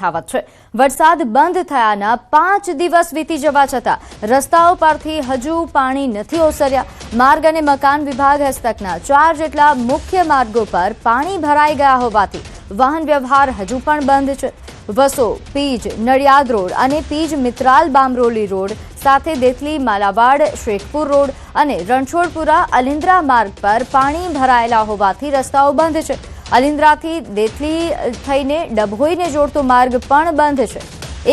યથાવત છે। વરસાદ બંધ થયાના 5 દિવસ વીતી જવા છતાં રસ્તાઓ પરથી હજુ પાણી નથી ઓસર્યા। માર્ગ અને મકાન વિભાગ હસ્તકના 4 જેટલા મુખ્ય માર્ગો પર પાણી ભરાઈ ગયા હોવાથી વાહન વ્યવહાર હજુ પણ બંધ છે। વસો, પીજ, નડિયાદ રોડ અને પીજ મિત્રાલ બામરોલી રોડ સાથે દેથલી માલાવાડ શેખપુર રોડ અને રણછોડપુરા અલિન્દ્રા માર્ગ પર પાણી ભરાયેલા હોવાથી રસ્તાઓ બંધ છે। અલિન્દ્રાથી દેથલી થઈને ડભોઈને જોડતો માર્ગ પણ બંધ છે।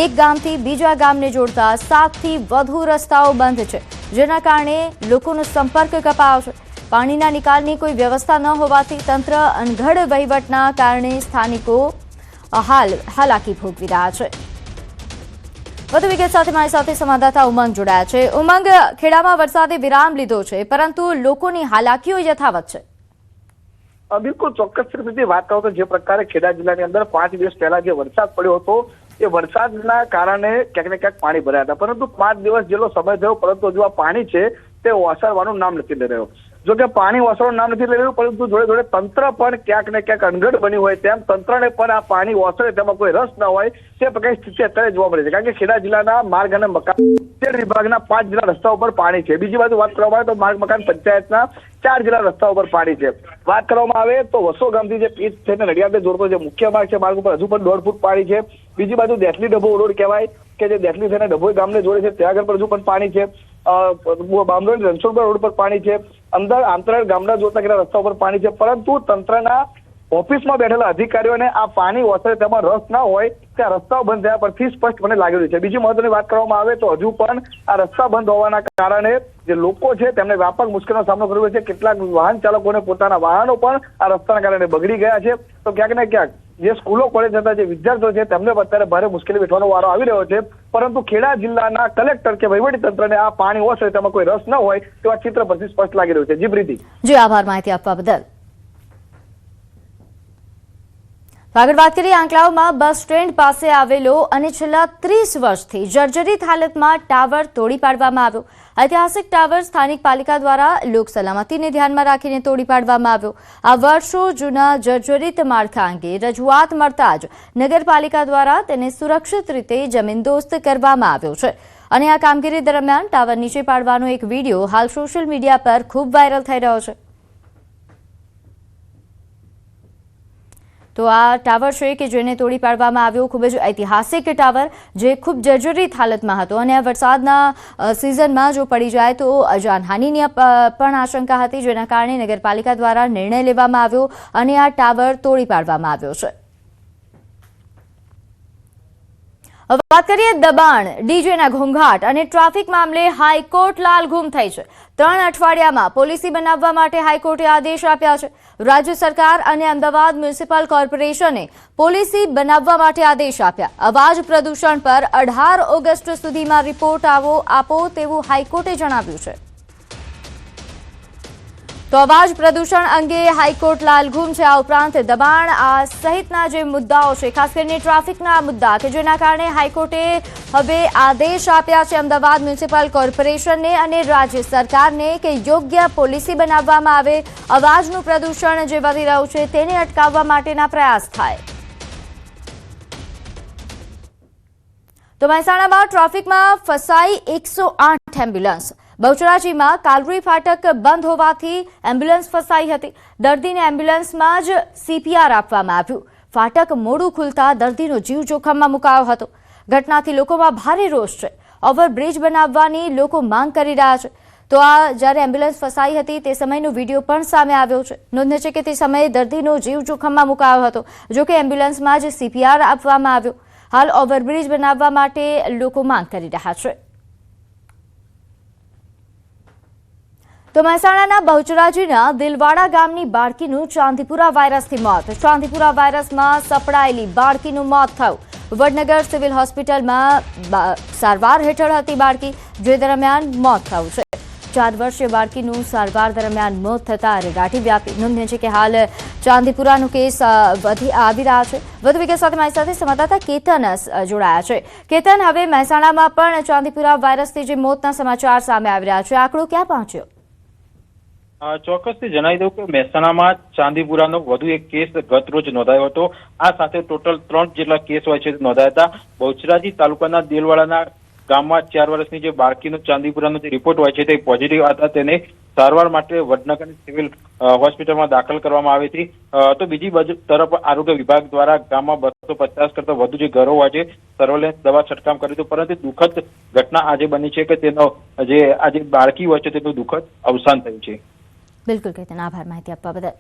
એક ગામથી બીજા ગામને જોડતા 7થી વધુ રસ્તાઓ બંધ છે, જેના કારણે લોકોનો સંપર્ક કપાયો છે। પાણીના નિકાલની કોઈ વ્યવસ્થા ન હોવાથી તંત્ર અનઘડ વહીવટના કારણે સ્થાનિકો હાલાકી ભોગવી રહ્યા છે। વધુ વિગત સાથે મારી સાથે સંવાદદાતા ઉમંગ જોડાયા છે। ઉમંગ, ખેડામાં વરસાદે વિરામ લીધો છે, પરંતુ લોકોની હાલાકીઓ યથાવત છે। બિલકુલ ચોક્કસ રીતે વાત કરો તો જે પ્રકારે ખેડા જિલ્લાની અંદર 5 દિવસ પહેલા જે વરસાદ પડ્યો હતો એ વરસાદના કારણે ક્યાંક ને ક્યાંક પાણી ભરાયા હતા, પરંતુ 5 દિવસ જેટલો સમય થયો પરંતુ હજુ આ પાણી છે તે ઓસરવાનું નામ નથી લઈ રહ્યો। જો કે પાણી ઓસરવાનું નામ નથી લઈ રહ્યું, પરંતુ જોડે જોડે તંત્ર પણ ક્યાંક ને ક્યાંક અનગઢ બન્યું હોય તેમ તંત્રને પણ આ પાણી ઓસરે તેમાં કોઈ રસ ન હોય તે પ્રકારની સ્થિતિ અત્યારે જોવા મળે છે। કારણ કે ખેડા જિલ્લાના માર્ગ અને મકાન વિભાગના 5 જેટલા રસ્તાઓ પર પાણી છે। બીજી બાજુ વાત કરવામાં આવે તો માર્ગ મકાન પંચાયતના 4 જેટલા રસ્તાઓ પર પાણી છે। વાત કરવામાં આવે તો વસો ગામથી જે પીચ થઈને નડિયાદને જોડતો જે મુખ્ય માર્ગ છે, માર્ગ ઉપર હજુ પણ 1.5 ફૂટ પાણી છે। બીજી બાજુ દેથલી ડભો રોડ કહેવાય કે જે દેથલી થઈને ડભોઈ ગામને જોડે છે, ત્યાં આગળ પર હજુ પણ પાણી છે। બામરોલી રણછોડપુરા રોડ પર પાણી છે। અંદર આંતરિક ગામડા જોડતા કેટલા રસ્તા પર પાણી છે, પરંતુ તંત્રના ઓફિસમાં બેઠેલા અધિકારીઓને આ પાણી ઓસરે તેમાં રસ ના હોય ત્યાં રસ્તાઓ બંધ થયા પરથી સ્પષ્ટપણે લાગી રહ્યું છે। બીજી મહત્વની વાત કરવામાં આવે તો હજુ પણ આ રસ્તા બંધ હોવાના કારણે જે લોકો છે તેમને વ્યાપક મુશ્કેલીનો સામનો કરવો છે। કેટલાક વાહન ચાલકોને પોતાના વાહનો પણ આ રસ્તાના કારણે બગડી ગયા છે। તો ક્યાંક ને ક્યાંક જે સ્કૂલો કોલેજ જતા જે વિદ્યાર્થીઓ છે તેમને અત્યારે ભારે મુશ્કેલી વેઠવાનો વારો આવી રહ્યો છે, પરંતુ ખેડા જિલ્લાના કલેક્ટર કે વહીવટી તંત્રને આ પાણી ઓસરે તેમાં કોઈ રસ ન હોય તેવા ચિત્ર પરથી સ્પષ્ટ લાગી રહ્યું છે। જી પ્રીતિ। જી આભાર માહિતી આપવા બદલ। આગળ વાત કરીએ આંકલાવમાં બસ સ્ટેન્ડ પાસે આવેલો અને છેલ્લા 30 વર્ષથી જર્જરિત હાલતમાં ટાવર તોડી પાડવામાં આવ્યો। ઐતિહાસિક ટાવર સ્થાનિક પાલિકા દ્વારા લોક સલામતીને ધ્યાનમાં રાખીને તોડી પાડવામાં આવ્યો। આ વર્ષો જૂના જર્જરિત માળખા અંગે રજૂઆત મળતા જ નગરપાલિકા દ્વારા તેને સુરક્ષિત રીતે જમીનદોસ્ત કરવામાં આવ્યો છે અને આ કામગીરી દરમિયાન ટાવર નીચે પાડવાનો એક વિડીયો હાલ સોશિયલ મીડિયા પર ખૂબ વાયરલ થઈ રહ્યો છે। તો આ ટાવર છે કે જેને તોડી પાડવામાં આવ્યો, ખૂબ જ ઐતિહાસિક ટાવર જે ખૂબ જર્જરિત હાલતમાં હતો અને આ વરસાદના સિઝનમાં જો પડી જાય તો જાનહાનિની પણ આશંકા હતી, જેના કારણે નગરપાલિકા દ્વારા નિર્ણય લેવામાં આવ્યો અને આ ટાવર તોડી પાડવામાં આવ્યો છે। વાત કરીએ દબાણ, ડીજેના ઘોંઘાટ અને ટ્રાફિક મામલે હાઈકોર્ટ લાલઘૂમ થઈ છે। 3 અઠવાડિયામાં પોલિસી બનાવવા માટે હાઈકોર્ટે આદેશ આપ્યા છે। રાજ્ય સરકાર અને અમદાવાદ મ્યુનિસિપલ કોર્પોરેશને પોલિસી બનાવવા માટે આદેશ આપ્યા। અવાજ પ્રદૂષણ પર 18 ઓગસ્ટ સુધીમાં રિપોર્ટ આપો તેવું હાઈકોર્ટે જણાવ્યું છે। તો અવાજ પ્રદૂષણ અંગે હાઈકોર્ટ લાલઘૂમ છે। આ ઉપરાંત દબાણ સહિતના જે મુદ્દાઓ છે, ખાસ કરીને ટ્રાફિકના મુદ્દા કે જેના કારણે હાઈકોર્ટે હવે આદેશ આપ્યા છે અમદાવાદ મ્યુનિસિપલ કોર્પોરેશનને અને રાજ્ય સરકારને કે યોગ્ય પોલિસી બનાવવામાં આવે, અવાજનું પ્રદૂષણ જે વધી રહ્યું છે તેને અટકાવવા માટેના પ્રયાસ થાય। તો મહેસાણામાં ટ્રાફિકમાં ફસાઈ 108 એમ્બ્યુલન્સ। બહુચરાજીમાં કાલરી ફાટક બંધ હોવાથી એમ્બ્યુલન્સ ફસાઈ હતી। દર્દીને એમ્બ્યુલન્સમાં જ CPR આપવામાં આવ્યું। ફાટક મોડું ખુલતા દર્દીનો જીવ જોખમમાં મુકાયો હતો। ઘટનાથી લોકોમાં ભારે રોષ છે। ઓવરબ્રિજ બનાવવાની લોકો માંગ કરી રહ્યા છે। તો આ જ્યારે એમ્બ્યુલન્સ ફસાઈ હતી તે સમયનો વિડીયો પણ સામે આવ્યો છે। નોંધનીય છે કે તે સમયે દર્દીનો જીવ જોખમમાં મુકાયો હતો, જોકે એમ્બ્યુલન્સમાં જ CPR આપવામાં આવ્યો। હાલ ઓવરબ્રિજ બનાવવા માટે લોકો માંગ કરી રહ્યા છે। તો મહેસાણાના બહુચરાજીના દિલવાડા ગામની બાળકીનું ચાંદીપુરા વાયરસથી મોત। ચાંદીપુરા વાયરસમાં સપડાયેલી બાળકીનું મોત થયું। વડનગર સિવિલ હોસ્પિટલમાં સારવાર હેઠળ હતી બાળકી, જે દરમિયાન મોત થયું છે। 4 વર્ષીય બાળકીનું સારવાર દરમિયાન મોત થતાં રેડાટી વ્યાપી। નોંધનીય છે કે હાલ ચાંદીપુરાનો કેસ આવી રહ્યા છે। વધુ વિગત સાથે મારી સાથે સંવાદદાતા કેતન જોડાયા છે। કેતન, હવે મહેસાણામાં પણ ચાંદીપુરા વાયરસથી જે મોતના સમાચાર સામે આવી રહ્યા છે, આંકડો ક્યાં પહોંચ્યો? ચોક્કસથી જણાવી દઉં કે મહેસાણામાં ચાંદીપુરાનો વધુ એક કેસ ગત રોજ નોંધાયો હતો. આ સાથે ટોટલ 3 જેટલા કેસ હોય છે નોંધાયા હતા. બહુચરાજી તાલુકાના દેલવાડાના ગામમાં 4 વર્ષની જે બાળકીનો ચાંદીપુરાનો જે રિપોર્ટ હોય છે તે પોઝિટિવ હતા. તેને સારવાર માટે વડનગરની સિવિલ હોસ્પિટલમાં દાખલ કરવામાં આવી હતી. તો બીજી બાજુ તરફ આરોગ્ય વિભાગ દ્વારા ગામમાં 250 કરતા વધુ જે ઘરો હોય છે સર્વેલન્સ દવા છંટકાવ કર્યો હતો. પરંતુ દુઃખદ ઘટના આજે બની છે કે તેનો જે આજે બાળકી હોય છે તેનું દુઃખદ અવસાન થયું છે. બિલકુલ કેતન, આભાર માહિતી આપવા બદલ.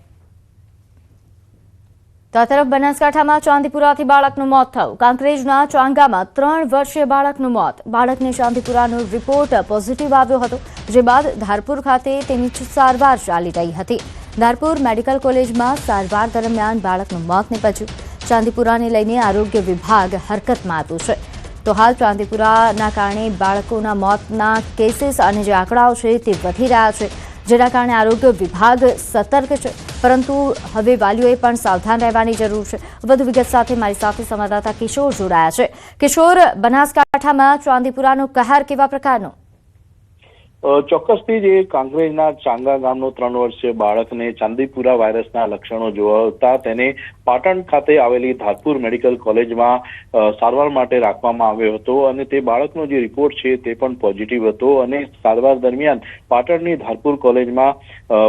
તો આ તરફ બનાસકાંઠામાં ચાંદીપુરાથી બાળકનું મોત થયું. કાંકરેજના ચાંગામાં 3 વર્ષીય બાળકનું મોત. બાળકને ચાંદીપુરાનો રિપોર્ટ પોઝિટિવ આવ્યો હતો, જે બાદ ધારપુર ખાતે તેની સારવાર ચાલી રહી હતી. ધારપુર મેડિકલ કોલેજમાં સારવાર દરમિયાન બાળકનું મોત નીપજ્યું. ચાંદીપુરાને લઈને આરોગ્ય વિભાગ હરકતમાં આવ્યું છે. તો હાલ ચાંદીપુરાના કારણે બાળકોના મોતના કેસીસ અને જે આંકડાઓ છે તે વધી રહ્યા છે, જેના કારણે આરોગ્ય વિભાગ સતર્ક છે. પરંતુ હવે વાલીઓએ પણ સાવધાન રહેવાની જરૂર છે. વધુ વિગત સાથે મારી સાથે સંવાદદાતા કિશોર જોડાયા છે. કિશોર, બનાસકાંઠામાં ચાંદીપુરાનો કહેર કેવા પ્રકારનો? ચોક્કસથી જે કાંકરેજના ચાંગા ગામનો 3 વર્ષીય બાળકને ચાંદીપુરા વાયરસના લક્ષણો જોવાતા તેને પાટણ ખાતે આવેલી ધારપુર મેડિકલ કોલેજમાં સારવાર માટે રાખવામાં આવ્યો હતો અને તે બાળકનો જે રિપોર્ટ છે તે પણ પોઝિટિવ હતો અને સારવાર દરમિયાન પાટણની ધારપુર કોલેજમાં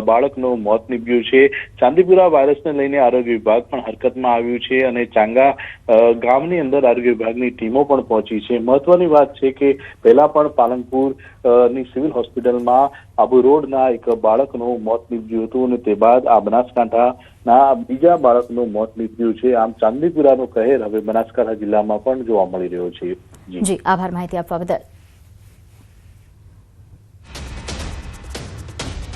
બાળકનું મોત નીપજ્યું છે. ચાંદીપુરા વાયરસને લઈને આરોગ્ય વિભાગ પણ હરકતમાં આવ્યું છે અને ચાંગા ગામની અંદર આરોગ્ય વિભાગની ટીમો પણ પહોંચી છે. મહત્વની વાત છે કે પહેલા પણ પાલનપુર ની સિવિલ હોસ્પિટલમાં આબુ રોડના એક બાળકનું મોત નીપજ્યું હતું અને તે બાદ આ બનાસકાંઠાના બીજા બાળકનું મોત નીપજ્યું છે. આમ ચાંદીપુરાનો કહેર હવે બનાસકાંઠા જિલ્લામાં પણ જોવા મળી રહ્યો છે. જી, આભાર માહિતી આપવા બદલ.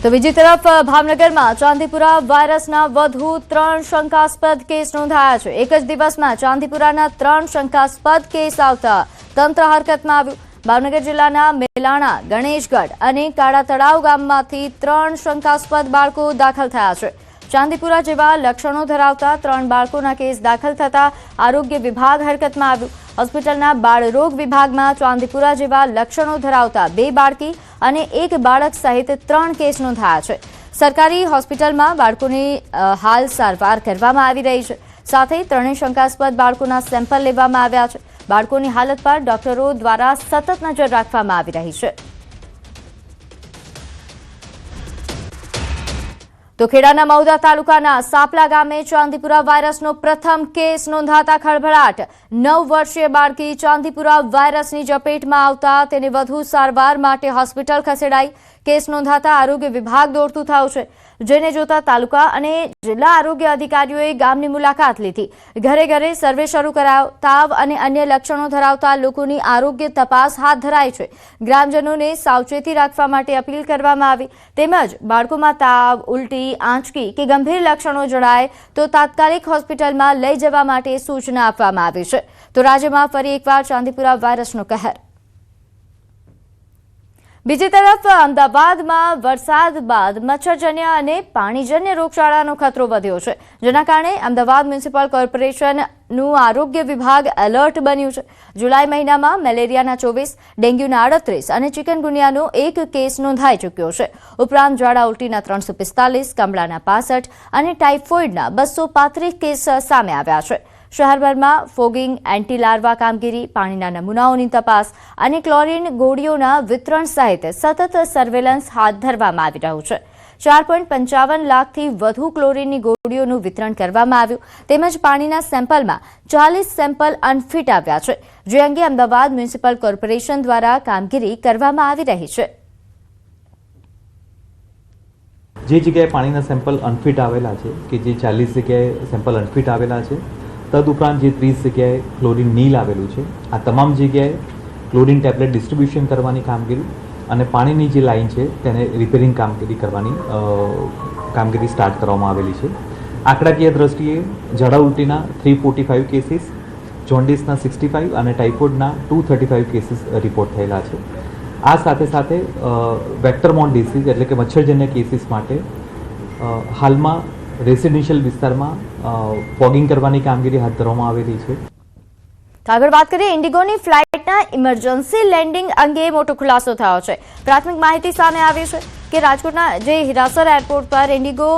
તો બીજી તરફ ભાવનગરમાં ચાંદીપુરા વાયરસના વધુ 3 શંકાસ્પદ કેસ નોંધાયા છે. એક જ દિવસમાં ચાંદીપુરાના 3 શંકાસ્પદ કેસ આવતા તંત્ર હરકતમાં આવ્યું. ભાવનગર જિલ્લાના મેલાણા, ગણેશગઢ અને કાળા તળાવ ગામમાંથી 3 શંકાસ્પદ બાળકો દાખલ થયા છે. ચાંદીપુરા જેવા લક્ષણો ધરાવતા 3 બાળકોના કેસ દાખલ થતા આરોગ્ય વિભાગ હરકતમાં આવ્યું. હોસ્પિટલના બાળરોગ વિભાગમાં ચાંદીપુરા જેવા લક્ષણો ધરાવતા 2 બાળકી અને 1 બાળક સહિત 3 કેસ નોંધાયા છે. સરકારી હોસ્પિટલમાં બાળકોની હાલ સારવાર કરવામાં આવી રહી છે. સાથે 3 શંકાસ્પદ બાળકોના સેમ્પલ લેવામાં આવ્યા છે. બાળકોની હાલત પર ડોક્ટરો દ્વારા સતત નજર રાખવામાં આવી રહી છે. તો ખેડાના મહુધા તાલુકાના સાપલા ગામે ચાંદીપુરા વાયરસનો પ્રથમ કેસ નોંધાતા ખળભળાટ. 9 વર્ષીય બાળકી ચાંદીપુરા વાયરસની ઝપેટમાં આવતા તેને વધુ સારવાર માટે હોસ્પિટલ ખસેડાઈ. કેસ નોંધાતા આરોગ્ય વિભાગ દોડતું થયું છે, જેને જોતા તાલુકા અને જિલ્લા આરોગ્ય અધિકારીઓએ ગામની મુલાકાત લીધી. ઘરે ઘરે સર્વે શરૂ કરાયો. તાવ અને અન્ય લક્ષણો ધરાવતા લોકોની આરોગ્ય તપાસ હાથ ધરાઈ છે. ગ્રામજનોને સાવચેતી રાખવા માટે અપીલ કરવામાં આવી. તેમજ બાળકોમાં તાવ, ઉલટી, આંચકી કે ગંભીર લક્ષણો જણાય તો તાત્કાલિક હોસ્પિટલમાં લઈ જવા માટે સૂચના આપવામાં આવી છે. તો રાજ્યમાં ફરી એકવાર ચાંદીપુરા વાયરસનો કહેર. બીજી તરફ અમદાવાદમાં વરસાદ બાદ મચ્છરજન્ય અને પાણીજન્ય રોગચાળાનો ખતરો વધ્યો છે, જેના કારણે અમદાવાદ મ્યુનિસિપલ કોર્પોરેશનનું આરોગ્ય વિભાગ એલર્ટ બન્યું છે. જુલાઈ મહિનામાં મેલેરિયાના 24, ડેન્ગ્યુના 38 અને ચિકનગુનિયાનો 1 કેસ નોંધાઈ ચૂક્યો છે. ઉપરાંત ઝાડા ઉલટીના 345, કમળાના 65 અને ટાઇફોઇડના 235 કેસ સામે આવ્યા છે. શહેરભરમાં ફોગિંગ, એન્ટી લાર્વા કામગીરી, પાણીના નમૂનાઓની તપાસ અને ક્લોરીન ગોળીઓના વિતરણ સહિત સતત સર્વેલન્સ હાથ ધરવામાં આવી રહ્યું છે. 4.55 લાખથી વધુ ક્લોરીનની ગોળીઓનું વિતરણ કરવામાં આવ્યું. તેમજ પાણીના સેમ્પલમાં 40 સેમ્પલ અનફિટ આવ્યા છે, જે અંગે અમદાવાદ મ્યુનિસિપલ કોર્પોરેશન દ્વારા કામગીરી કરવામાં આવી રહી છે. જે જગ્યાએ પાણીના સેમ્પલ અનફિટ આવેલા છે કે જે 40 જગ્યાએ સેમ્પલ અનફિટ આવેલા છે, તદુપરાંત જે 30 જગ્યાએ ક્લોરીન નીલ આવેલું છે, આ તમામ જગ્યાએ ક્લોરીન ટેબ્લેટ ડિસ્ટ્રીબ્યુશન કરવાની કામગીરી અને પાણીની જે લાઈન છે તેને રિપેરિંગ કામગીરી કરવાની કામગીરી સ્ટાર્ટ કરવામાં આવેલી છે. આંકડાકીય દ્રષ્ટિએ ઝાડા ઉલટીના 345 કેસીસ, જોન્ડિસના 65 અને ટાઇફોઇડના 235 કેસીસ રિપોર્ટ થયેલા છે. આ સાથે સાથે વેક્ટરમોર્ન ડિસીઝ એટલે કે મચ્છરજન્ય કેસીસ માટે હાલમાં રેસિડેન્શિયલ વિસ્તારમાં ફોગિંગ કરવાની કામગીરી હાથ ધરવામાં આવેલી છે. આગળ વાત કરીએ ઇન્ડિગોની ફ્લાઇટના ઇમરજન્સી લેન્ડિંગ અંગે મોટો ખુલાસો થયો છે. પ્રાથમિક માહિતી સામે આવી છે. કે રાજકોટના જે હિરાસર એરપોર્ટ પર ઇન્ડિગો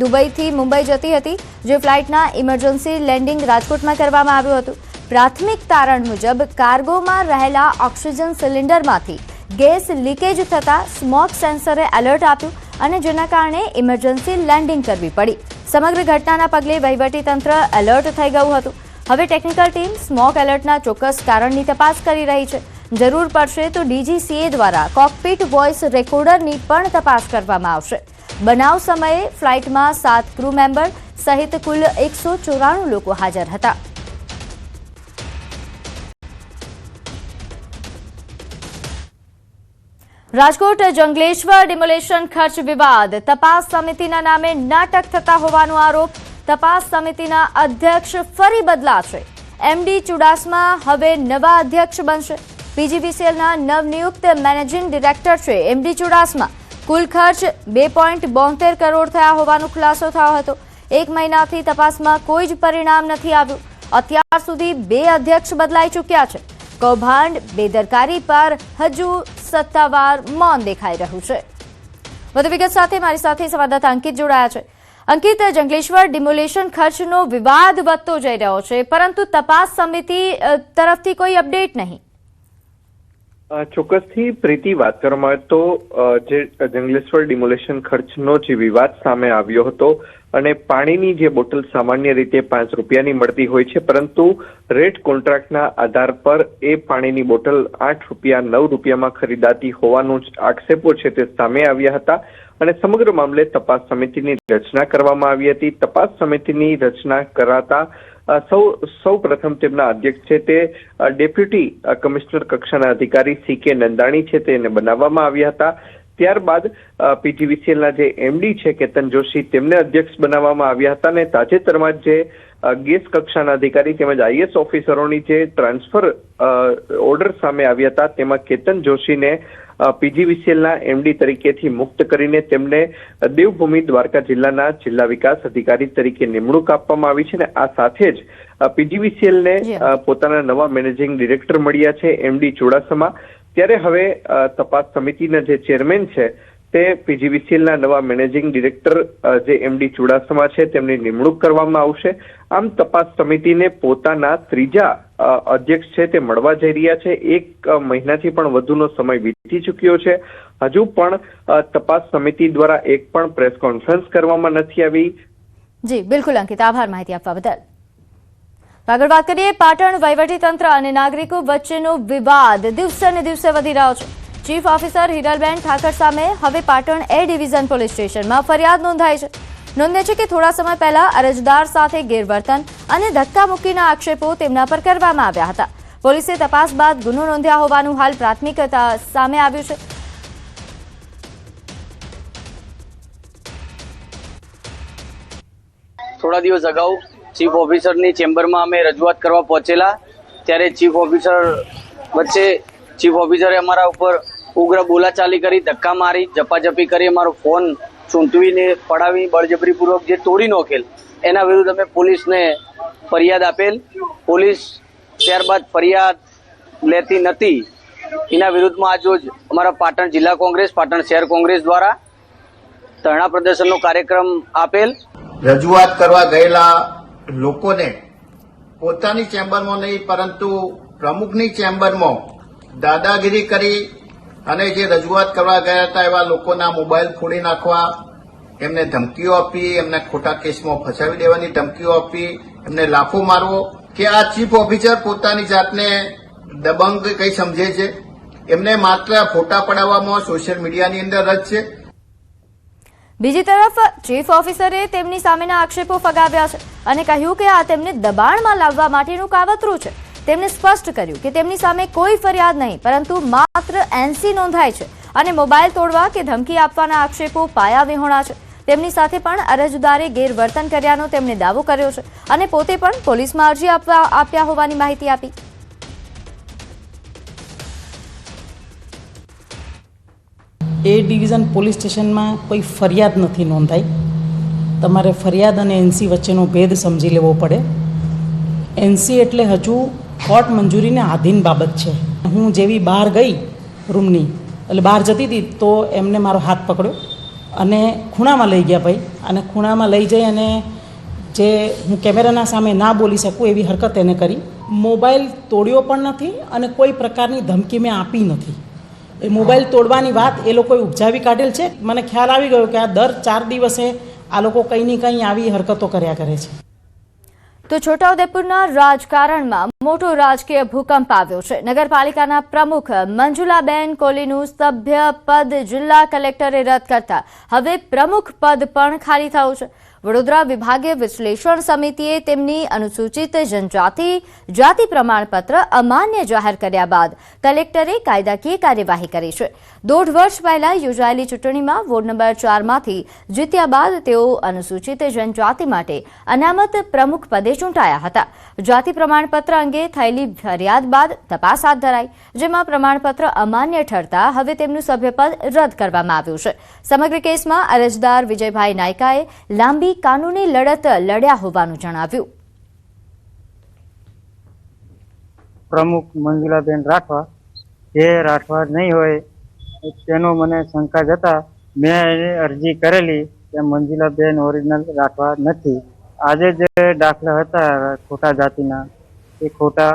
દુબઈથી મુંબઈ જતી હતી, જે ફ્લાઇટના ઇમરજન્સી લેન્ડિંગ રાજકોટમાં કરવામાં આવ્યું હતું. પ્રાથમિક તારણ મુજબ કાર્ગોમાં રહેલા ઓક્સિજન સિલિન્ડરમાંથી ગેસ લીકેજ થતાં સ્મોક સેન્સરે એલર્ટ આપ્યું અને જેના કારણે ઇમરજન્સી લેન્ડિંગ કરવી પડી. સમગ્ર ઘટનાના પગલે વહીવટીતંત્ર એલર્ટ થઈ ગયું હતું. હવે ટેકનિકલ ટીમ સ્મોક એલર્ટના ચોક્કસ કારણની તપાસ કરી રહી છે. જરૂર પડશે તો DGCA દ્વારા કોકપીટ વોઇસ રેકોર્ડરની પણ તપાસ કરવામાં આવશે. બનાવ સમયે ફ્લાઇટમાં 7 ક્રૂ મેમ્બર સહિત કુલ 194 લોકો હાજર હતા. રાજકોટ જંગલેશ્વર ડિમોલેશન ખર્ચ વિવાદ, તપાસ સમિતિના નામે નાટક થતા હોવાનો આરોપ. તપાસ સમિતિના અધ્યક્ષ ફરી બદલાશે. MD ચુડાસમા હવે નવા અધ્યક્ષ બનશે. PGVCLના નવનિયુક્ત મેનેજિંગ ડિરેક્ટર છે MD ચુડાસમા. કુલ ખર્ચ 2.72 કરોડ થયા હોવાનો ખુલાસો થયો હતો. 1 મહિનાથી તપાસમાં કોઈ જ પરિણામ નથી આવ્યું. અત્યાર સુધી 2 અધ્યક્ષ બદલાઈ ચૂક્યા છે. કૌભાંડ બેદરકારી પર હજુ સત્તાવાર મૌન દેખાઈ રહ્યું છે. વધુ વિગત સાથે મારી સાથે સંવાદદાતા અંકિત જોડાયા છે. અંકિત, જંગલેશ્વર ડિમોલેશન ખર્ચનો વિવાદ વધતો જઈ રહ્યો છે, પરંતુ તપાસ સમિતિ તરફથી કોઈ અપડેટ નહીં. ચોક્કસથી પ્રીતિ, વાત કરવામાં આવે તો જે જંગલેશ્વર ડિમોલેશન ખર્ચનો જે વિવાદ સામે આવ્યો હતો અને પાણીની જે બોટલ સામાન્ય રીતે 5 રૂપિયાની મળતી હોય છે, પરંતુ રેટ કોન્ટ્રાક્ટના આધાર પર એ પાણીની બોટલ 8 રૂપિયા 9 રૂપિયામાં ખરીદાતી હોવાનો આક્ષેપો છે તે સામે આવ્યા હતા અને સમગ્ર મામલે તપાસ સમિતિની રચના કરવામાં આવી હતી. તપાસ સમિતિની રચના કરાતા સૌ પ્રથમ તેમના અધ્યક્ષ છે તે ડેપ્યુટી કમિશનર કક્ષાના અધિકારી CK નંદાણી છે તેને બનાવવામાં આવ્યા હતા. ત્યારબાદ PGVCLના જે MD છે કેતન જોશી તેમને અધ્યક્ષ બનાવવામાં આવ્યા હતા અને તાજેતરમાં જે ગેસ કક્ષાના અધિકારી તેમજ IS ઓફિસરોની જે ટ્રાન્સફર ઓર્ડર સામે આવ્યા હતા તેમાં કેતન જોશીને PGVCLના MD તરીકેથી મુક્ત કરીને તેમને દેવભૂમિ દ્વારકા જિલ્લાના જિલ્લા વિકાસ અધિકારી તરીકે નિમણૂક આપવામાં આવી છે અને આ સાથે જ PGVCLને પોતાના નવા મેનેજિંગ ડિરેક્ટર મળ્યા છે MD ચુડાસમા. ત્યારે હવે તપાસ સમિતિના જે ચેરમેન છે તે PGVCLના નવા મેનેજિંગ ડિરેક્ટર જે MD ચુડાસમા છે તેમની નિમણૂક કરવામાં આવશે. આમ તપાસ સમિતિને પોતાના ત્રીજા અધ્યક્ષ છે તે મળવા જઈ રહ્યા છે. 1 મહિનાથી પણ વધુનો સમય વીતી ચૂક્યો છે. હજુ પણ તપાસ સમિતિ દ્વારા એક પણ પ્રેસ કોન્ફરન્સ કરવામાં નથી આવી. જી બિલકુલ અંકિત, આભાર માહિતી આપવા બદલ. આગળ વાત કરીએ, પાટણ વહીવટીતંત્ર અને નાગરિકો વચ્ચેનો વિવાદ દિવસે ને દિવસે વધી રહ્યો છે. ચીફ ઓફિસર હિરલબેન ઠાકર સામે હવે પાટણ A ડિવિઝન પોલીસ સ્ટેશનમાં ફરિયાદ નોંધાઈ છે. નોંધે છે કે થોડા સમય પહેલા અરજદાર સાથે ગેરવર્તન અને ધક્કામુક્કીના આક્ષેપો તેમના પર કરવામાં આવ્યા હતા. પોલીસે તપાસ બાદ ગુનો નોંધ્યા હોવાનું હાલ પ્રાથમિક સામે આવ્યું છે. થોડા દિવસ અગાઉ ચીફ ઓફિસરની ચેમ્બરમાં અમે રજૂઆત કરવા પહોંચેલા, ત્યારે ચીફ ઓફિસરે અમારા ઉપર ઉગ્ર બોલાચાલી કરી, ધક્કા મારી, ઝપાઝપી કરી, અમારો ફોન ચૂંટવીને પડાવી બળજબરીપૂર્વક જે તોડી નોખેલ, એના વિરુદ્ધ અમે પોલીસને ફરિયાદ આપેલ. પોલીસ ત્યારબાદ ફરિયાદ લેતી નથી. એના વિરુદ્ધમાં આજરોજ અમારા પાટણ જિલ્લા કોંગ્રેસ, પાટણ શહેર કોંગ્રેસ દ્વારા ધરણા પ્રદર્શનનો કાર્યક્રમ આપેલ. રજૂઆત કરવા ગયેલા લોકોને પોતાની ચેમ્બરમાં નહીં પરંતુ પ્રમુખની ચેમ્બરમાં દાદાગીરી કરી અને જે રજૂઆત કરવા ગયા હતા એવા લોકોના મોબાઈલ ફોડી નાખવા, એમને ધમકીઓ આપી, એમને ખોટા કેસમાં ફસાવી દેવાની ધમકીઓ આપી, એમને લાફો મારવો. કે આ ચીફ ઓફિસર પોતાની જાતને દબંગ કઈ સમજે છે? એમને માત્ર ફોટા પડાવવામાં સોશિયલ મીડિયાની અંદર જ છે. બીજી તરફ ચીફ ઓફિસરે તેમની સામેના આક્ષેપો ફગાવ્યા છે અને કહ્યું કે આ તેમને દબાણમાં લાવવા માટેનું કાવતરું છે. તેમણે સ્પષ્ટ કર્યું કે તેમની સામે કોઈ ફરિયાદ નહીં, પરંતુ માત્ર NC નોંધાય છે અને મોબાઈલ તોડવા કે ધમકી આપવાના આક્ષેપો પાયા વિહોણા છે. તેમની સાથે પણ અરજદારે ગેરવર્તન કર્યાનો તેમણે દાવો કર્યો છે અને પોતે પણ પોલીસમાં અરજી આપ્યા હોવાની માહિતી આપી. A ડિવિઝન પોલીસ સ્ટેશનમાં કોઈ ફરિયાદ નથી નોંધાઈ. તમારે ફરિયાદ અને NC વચ્ચેનો ભેદ સમજી લેવો પડે. NC એટલે હજુ કોર્ટ મંજૂરીને આધીન બાબત છે. હું જેવી બહાર ગઈ રૂમની એટલે બહાર જતી હતી તો એમને મારો હાથ પકડ્યો અને ખૂણામાં લઈ ગયા ભાઈ, અને ખૂણામાં લઈ જઈ અને જે હું કેમેરાના સામે ના બોલી શકું એવી હરકત એને કરી. મોબાઈલ તોડ્યો પણ નથી અને કોઈ પ્રકારની ધમકી મેં આપી નથી. એ મોબાઈલ તોડવાની વાત એ લોકોએ ઉપજાવી કાઢેલ છે. મને ખ્યાલ આવી ગયો કે આ દર 4 દિવસે આ લોકો કંઈ ને કંઈ આવી હરકતો કર્યા કરે છે. તો છોટાઉદેપુરના રાજકારણમાં મોટો રાજકીય ભૂકંપ આવ્યો છે. નગરપાલિકાના પ્રમુખ મંજુલાબેન કોલીનું સભ્ય પદ જિલ્લા કલેક્ટરે રદ કરતા હવે પ્રમુખ પદ પણ ખાલી થયું છે. વડોદરા વિભાગીય વિશ્લેષણ સમિતિએ તેમની અનુસૂચિત જનજાતિ જાતિ પ્રમાણપત્ર અમાન્ય જાહેર કર્યા બાદ કલેક્ટરે કાયદાકીય કાર્યવાહી કરી છે. 1.5 વર્ષ પહેલા યોજાયેલી ચૂંટણીમાં વોર્ડ નંબર 4માંથી જીત્યા બાદ તેઓ અનુસૂચિત જનજાતિ માટે અનામત પ્રમુખ પદે ચૂંટાયા હતા. જાતિ પ્રમાણપત્ર અંગે થયેલી ફરિયાદ બાદ તપાસ હાથ ધરાઈ, જેમાં પ્રમાણપત્ર અમાન્ય ઠરતા હવે તેમનું સભ્યપદ રદ કરવામાં આવ્યું છે. સમગ્ર કેસમાં અરજદાર વિજયભાઈ નાયકાએ લાંબી કાનૂની લડત લડ્યા હોવાનું જણાવ્યું. પ્રમુખ મંજુલાબેન રાઠવા, જે રાઠવા નહીં હોય તેનો મને શંકા જતા મેં એને અરજી કરેલી કે મંજુલાબેન ઓરિજિનલ રાઠવા નથી. આજે જે દાખલા હતા ખોટા જાતિના એ ખોટા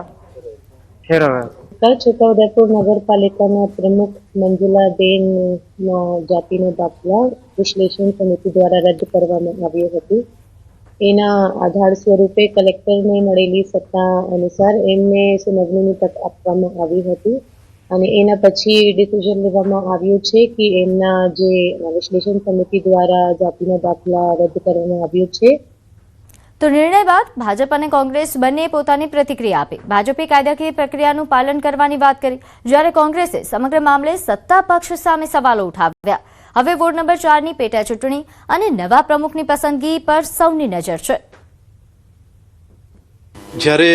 ઠેરવ્યા. છોટાઉદેપુર નગરપાલિકાના પ્રમુખ મંજુલાબેન જાતિનો દાખલા વિશ્લેષણ સમિતિ દ્વારા રદ કરવામાં આવ્યો હતો. એના આધાર સ્વરૂપે કલેક્ટરને મળેલી સત્તા અનુસાર એમને સમજણીની તક આપવામાં આવી હતી અને એના પછી ડિસિઝન લેવામાં આવ્યું છે કે એમના જે વિશ્લેષણ સમિતિ દ્વારા જાતિનો દાખલા રદ કરવામાં આવ્યો છે. તો નિર્ણય બાદ ભાજપ અને કોંગ્રેસ બંને પોતાની પ્રતિક્રિયા આપી. ભાજપે કાયદાકીય પ્રક્રિયાનું પાલન કરવાની વાત કરી, જ્યારે કોંગ્રેસે સમગ્ર મામલે સત્તા પક્ષ સામે સવાલો ઉઠાવ્યા. હવે વોર્ડ નંબર 4ની પેટા ચૂંટણી અને નવા પ્રમુખની પસંદગી પર સૌની નજર છે. જ્યારે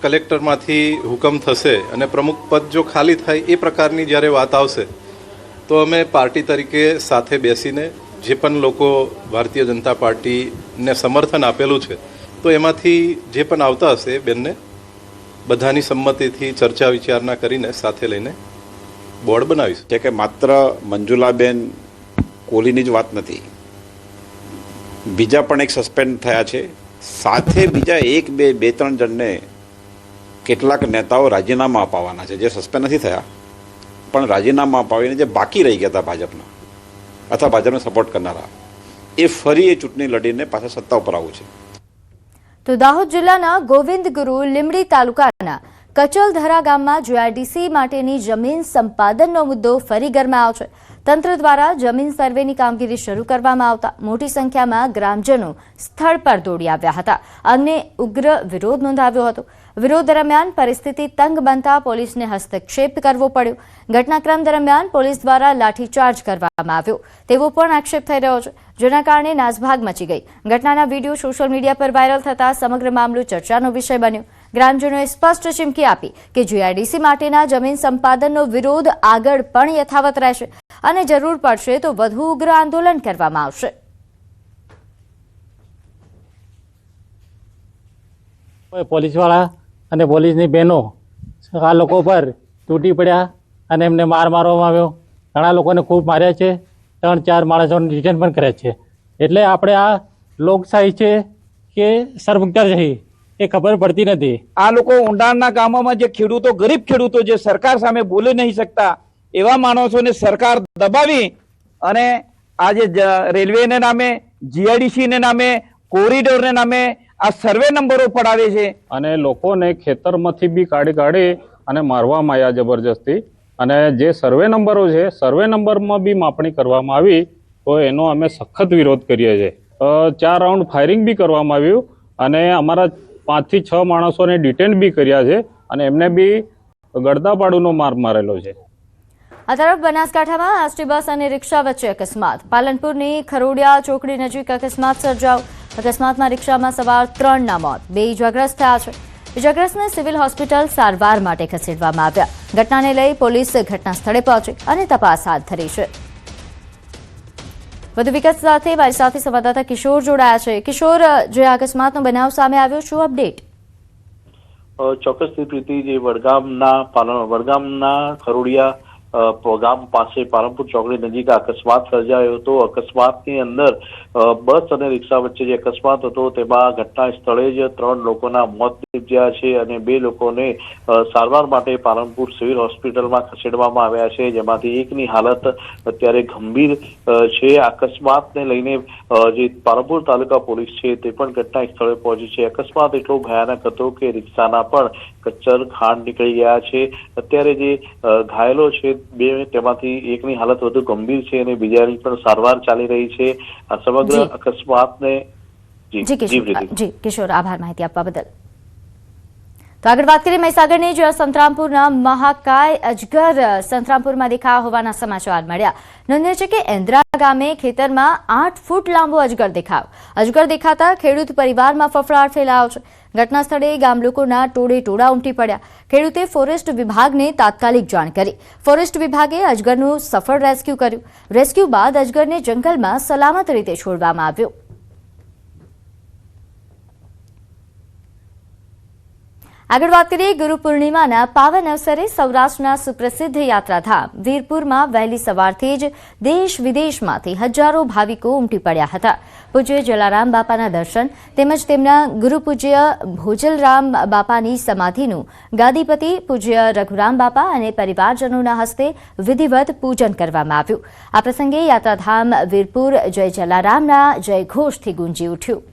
કલેક્ટરમાંથી હુકમ થશે અને પ્રમુખ પદ જો ખાલી થાય એ પ્રકારની જ્યારે વાત આવશે તો અમે પાર્ટી તરીકે સાથે બેસીને જે પણ લોકો ભારતીય જનતા પાર્ટીને સમર્થન આપેલું છે તો એમાંથી જે પણ આવતા હશે બેનને બધાની સંમતિથી ચર્ચા વિચારણા કરીને સાથે લઈને બોર્ડ બનાવીશું. છે કે માત્ર મંજુલાબેન કોહલીની જ વાત નથી, બીજા પણ એક સસ્પેન્ડ થયા છે. સાથે બીજા 1, 2, 3 જણને કેટલાક નેતાઓ રાજીનામા અપાવવાના છે, જે સસ્પેન્ડ નથી થયા પણ રાજીનામા અપાવીને જે બાકી રહી ગયા હતા ભાજપના અથવા ભાજપને સપોર્ટ કરનારા, એ ફરી એ ચૂંટણી લડીને પાછા સત્તા ઉપર આવવું છે. તો દાહોદ જિલ્લાના ગોવિંદગુરુ લીંબડી તાલુકાના કચલધરા ગામમાં જીઆઈડીસી માટેની જમીન સંપાદનનો મુદ્દો ફરી ગરમાયો છે. તંત્ર દ્વારા જમીન સર્વેની કામગીરી શરૂ કરવામાં આવતા મોટી સંખ્યામાં ગ્રામજનો સ્થળ પર દોડી આવ્યા હતા અને ઉગ્ર વિરોધ નોંધાવ્યો હતો. વિરોધ દરમિયાન પરિસ્થિતિ તંગ બનતા પોલીસને હસ્તક્ષેપ કરવો પડ્યો. ઘટનાક્રમ દરમિયાન પોલીસ દ્વારા લાઠીચાર્જ કરવામાં આવ્યો તેવો પણ આક્ષેપ થઈ રહ્યો છે, જેના કારણે નાસભાગ મચી ગઈ. ઘટનાના વિડીયો સોશિયલ મીડિયા પર વાયરલ થતા સમગ્ર મામલો ચર્ચાનો વિષય બન્યો. ગ્રામજનોએ સ્પષ્ટ ચીમકી આપી કે જીઆઈડીસી માટેના જમીન સંપાદનનો વિરોધ આગળ પણ યથાવત રહેશે અને જરૂર પડશે તો વધુ ઉગ્ર આંદોલન કરવામાં આવશે. પોલીસવાળા અને પોલીસની બહેનો આ લોકો પર તૂટી પડ્યા અને એમને મારવામાં આવ્યો. ઘણા લોકોને ખૂબ માર્યા છે, 3-4 માણસોને ડિટેન પણ કર્યા છે. એટલે આપણે આ લોકશાહી છે કે સરમુખત્યારશાહી એ ખબર પડતી નથી. આ લોકો ઊંડાણના ગામોમાં જે ખેડૂતો, ગરીબ ખેડૂતો જે સરકાર સામે બોલી નહીં શકતા એવા માણસોને સરકાર દબાવી અને આજે રેલવેને નામે, જીઆઈડીસીને નામે, કોરિડોરને નામે આ સર્વે નંબરો પડાવે છે અને લોકોને ખેતરમાંથી બી કાઢી અને મારવામાં આવ્યા જબરજસ્તી. અને જે સર્વે નંબરો છે, સર્વે નંબરમાં બી માપણી કરવામાં આવી તો એનો અમે સખત વિરોધ કરીએ છીએ. 4 રાઉન્ડ ફાયરિંગ બી કરવામાં આવ્યું અને અમારા 5 થી 6 માણસોને ડિટેન બી કર્યા છે અને એમને બી ગળદાપાડુનો માર મારેલો છે. આ તરફ બનાસકાંઠામાં એસટી બસ અને રિક્ષા વચ્ચે અકસ્માત. પાલનપુરની ખરોડિયા ચોકડી નજીક અકસ્માત સર્જાયો. અકસ્માતમાં રિક્ષામાં સવાર 3ના મોત, 2 ઇજાગ્રસ્ત થયા છે. ઇજાગ્રસ્તને સિવિલ હોસ્પિટલ સારવાર માટે ખસેડવામાં આવ્યા. ઘટનાને લઈ પોલીસ ઘટના સ્થળે પહોંચી અને તપાસ હાથ ધરી છે. વધુ વિગત સાથે મારી સાથે સંવાદદાતા કિશોર જોડાયા છે. કિશોર, જે અકસ્માતનો બનાવ સામે આવ્યો, શું અપડેટ? ચોક્કસથી પ્રીતિ, જે વડગામના ખરોડિયા ગામ પાસે પાલનપુર ચોકડી નજીક અકસ્માત સર્જાયો હતો. અકસ્માતની અંદર બસ અને રિક્ષા વચ્ચે જે અકસ્માત હતો તેમાં ઘટના સ્થળે જ 3 લોકોના મોત નીપજ્યા છે અને 2 લોકોને સારવાર માટે પાલનપુર સિવિલ હોસ્પિટલમાં ખસેડવામાં આવ્યા છે, જેમાંથી એકની હાલત અત્યારે ગંભીર છે. અકસ્માતને લઈને જે પાલનપુર તાલુકા પોલીસ છે તે પણ ઘટના સ્થળે પહોંચી છે. અકસ્માત એટલો ભયાનક હતો કે રિક્ષાના પણ કચ્ચર ખાંડ નીકળી ગયા છે. અત્યારે જે ઘાયલો છે 2, તેમાંથી એકની હાલત વધુ ગંભીર છે અને બીજાની પણ સારવાર ચાલી રહી છે. આ સમગ્ર અકસ્માતને જી કિશોર, આભાર માહિતી આપવા બદલ. તો આગળ વાત કરીએ મહીસાગરની, જ્યાં સંતરામપુરના મહાકાય અજગર સંતરામપુરમાં દેખાયા હોવાના સમાચાર મળ્યા. નોંધનીય છે કે એન્દ્રા ગામે ખેતરમાં 8 ફૂટ લાંબો અજગર દેખાયો. અજગર દેખાતા ખેડૂત પરિવારમાં ફફડાટ ફેલાયો છે. ઘટના સ્થળે ગામ લોકોના ટોળે ટોળા ઉમટી પડ્યા. ખેડૂતે ફોરેસ્ટ વિભાગને તાત્કાલિક જાણ કરી. ફોરેસ્ટ વિભાગે અજગરનું સફળ રેસ્ક્યુ કર્યું. રેસ્ક્યુ બાદ અજગરને જંગલમાં સલામત રીતે છોડવામાં આવ્યો. આગળ વાત કરીએ ગુરુ પૂર્ણિમાના પાવન અવસરે સૌરાષ્ટ્રના સુપ્રસિદ્ધ યાત્રાધામ વીરપુરમાં વહેલી સવારથી જ દેશ વિદેશમાંથી હજારો ભાવિકો ઉમટી પડ્યા હતા. પૂજ્ય જલારામ બાપાના દર્શન તેમજ તેમના ગુરુ પૂજ્ય ભોજલરામ બાપાની સમાધિનું ગાદીપતિ પૂજ્ય રઘુરામ બાપા અને પરિવારજનોના હસ્તે વિધિવત પૂજન કરવામાં આવ્યું. આ પ્રસંગે યાત્રાધામ વીરપુર જય જલારામના જયઘોષથી ગુંજી ઉઠ્યું.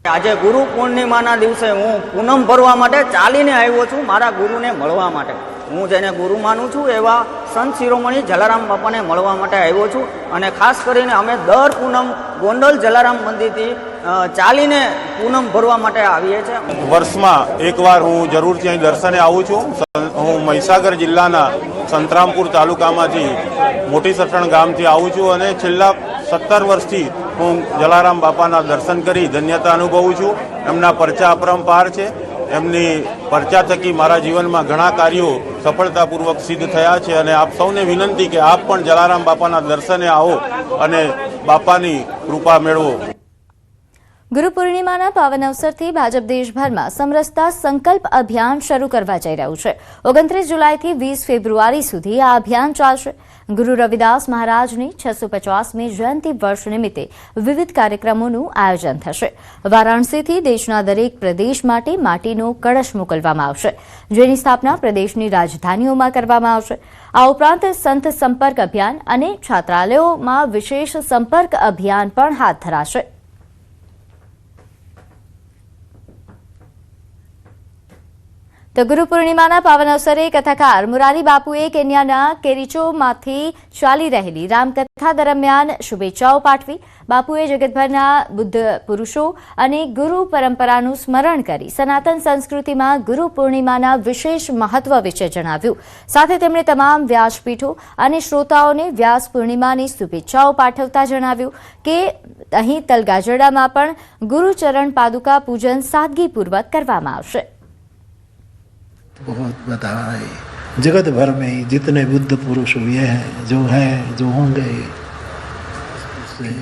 આજે ગુરુ પૂર્ણિમાના દિવસે હું પૂનમ ભરવા માટે ચાલીને આવ્યો છું, મારા ગુરુને મળવા માટે. હું જેને ગુરુ માનું છું એવા સંત શિરોમણી જલારામ બાપાને મળવા માટે આવ્યો છું. અને ખાસ કરીને અમે દર પૂનમ ગોંડલ જલારામ મંદિરથી ચાલીને પૂનમ ભરવા માટે આવીએ છીએ. વર્ષમાં એકવાર હું જરૂરથી અહીં દર્શને આવું છું. હું મહીસાગર જિલ્લાના સંતરામપુર તાલુકામાંથી મોટી સટણ ગામથી આવું છું અને છેલ્લા 17 વર્ષથી હું જલારામ બાપાના દર્શન કરી ધન્યતા અનુભવું છું. એમના પરચા અપરંપાર છે. એમની પરચા થકી મારા જીવનમાં ઘણા કાર્યો સફળતાપૂર્વક સિદ્ધ થયા છે અને આપ સૌને વિનંતી કે આપ પણ જલારામ બાપાના દર્શને આવો અને બાપાની કૃપા મેળવો. ગુરુ પૂર્ણિમાના પાવન અવસરથી ભાજપ દેશભરમાં સમરસતા સંકલ્પ અભિયાન શરૂ કરવા જઈ રહ્યું છે. 29 જુલાઈથી 20 ફેબ્રુઆરી સુધી આ અભિયાન ચાલશે. ગુરુ રવિદાસ મહારાજની 650મી જયંતિ વર્ષ નિમિત્તે વિવિધ કાર્યક્રમોનું આયોજન થશે. વારાણસીથી દેશના દરેક પ્રદેશ માટે માટીનો કળશ મોકલવામાં આવશે, જેની સ્થાપના પ્રદેશની રાજધાનીઓમાં કરવામાં આવશે. આ ઉપરાંત સંત સંપર્ક અભિયાન અને છાત્રાલયોમાં વિશેષ સંપર્ક અભિયાન પણ હાથ ધરાશે. તો ગુરુ પૂર્ણિમાના પાવન અવસરે કથાકાર મુરારી બાપુએ કેન્યાના કેરીચોમાંથી ચાલી રહેલી રામકથા દરમિયાન શુભેચ્છાઓ પાઠવી. બાપુએ જગતભરના બુદ્ધ પુરુષો અને ગુરુ પરંપરાનું સ્મરણ કરી સનાતન સંસ્કૃતિમાં ગુરુ પૂર્ણિમાના વિશેષ મહત્વ વિશે જણાવ્યું. સાથે તેમણે તમામ વ્યાસપીઠો અને શ્રોતાઓને વ્યાસ પૂર્ણિમાની શુભેચ્છાઓ પાઠવતા જણાવ્યું કે અહીં તલગાજરડામાં પણ ગુરુચરણ પાદુકા પૂજન સાદગીપૂર્વક કરવામાં આવશે. बहुत बधाई. जगत भर में जितने बुद्ध पुरुष हुए हैं, जो हैं, जो होंगे, उसे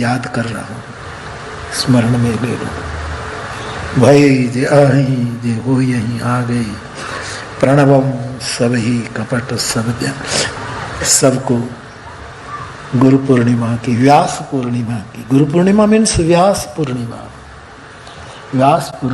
याद कर रहा हूँ, स्मरण में ले लो. भाई जे अहि जे हो यहीं आ गई, प्रणवम सबही कपट सब जन. सबको गुरु पूर्णिमा की, व्यास पूर्णिमा की. गुरु पूर्णिमा मीन्स व्यास पूर्णिमा. व्यास पूर्णिमा